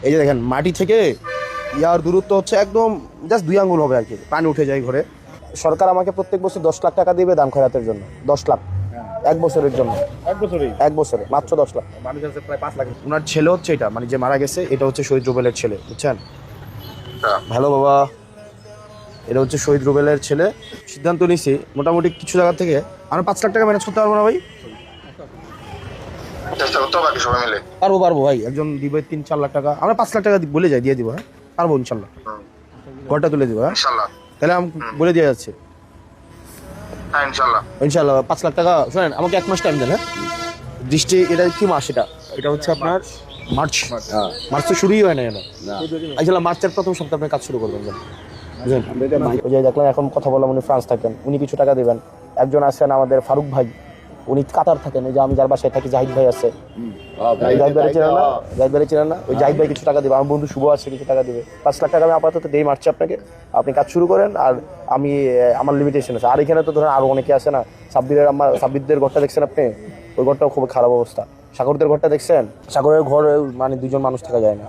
এই যে দেখেন মাটি থেকে ইয়ার দূরত্ব হচ্ছে একদম জাস্ট 2 আঙ্গুল হবে আর কি, পানি উঠে যায় ঘরে। সরকার আমাকে প্রত্যেক বছর 10 লাখ টাকা দিবে দান খয়রাতের জন্য, 10 লাখ এক বছরের জন্য। এক বছরে মাত্র 10 লাখ। মানুষ আছে প্রায় 5 লাখ। ওনার ছেলে হচ্ছে এটা, মানে যে মারা গেছে এটা হচ্ছে শহীদ রুবেলের ছেলে, বুঝছেন? ভালো বাবা, এটা হচ্ছে শহীদ রুবেলের ছেলে। সিদ্ধান্ত নিছি মোটামুটি কিছু জায়গা থেকে আমরা 5 লাখ টাকা ম্যানেজ করতে পারবো না ভাই? চেষ্টা করতে হবে বাকি সবাই মিলে। পারবো ভাই, একজন দিবে 3-4 লাখ টাকা, আমরা 5 লাখ টাকা বলে যাই, দিয়ে দিব। হ্যাঁ পারবো ইনশাল্লাহ, ঘরটা তুলে দিব। হ্যাঁ ইনশাআল্লাহ। তাহলে আমি বলে দিয়ে যাচ্ছে হ্যাঁ ইনশাআল্লাহ। ইনশাল্লাহ 5 লাখ টাকা। শোনেন আমাকে 1 মাস টাইম দেন। হ্যাঁ দৃষ্টি, এটা কি মাস? এটা হচ্ছে আপনার মার্চ। মার্চ তো শুরুই হয় না কেন? আসলে মার্চের প্রথম সপ্তাহে আপনি কাজ শুরু করবেন। ওই যে দেখলেন এখন কথা বললাম, উনি ফ্রান্স থাকেন, উনি কিছু টাকা দেবেন। একজন আছেন আমাদের ফারুক ভাই, উনি কাতার থাকেন। এই যে আমি যার বাসায় থাকি জাহিদ ভাই আছে, জাহিদ ভাই চেনেন না? ওই জাহিদ ভাই কিছু টাকা দেবে। আমার বন্ধু শুভ আছে, কিছু টাকা দেবে। 5 লাখ টাকা আমি আপাতত দেই মার্চে আপনাকে, আপনি কাজ শুরু করেন। আর আমি আমার লিমিটেশন আছে। আর এখানে তো ধরেন আরো অনেকে আছে না, সাব্বিরদের ঘরটা দেখছেন আপনি, ওই ঘরটাও খুব খারাপ অবস্থা। সাগরদের ঘরটা দেখছেন? সাগরের ঘর মানে 2জন মানুষ থাকা যায় না।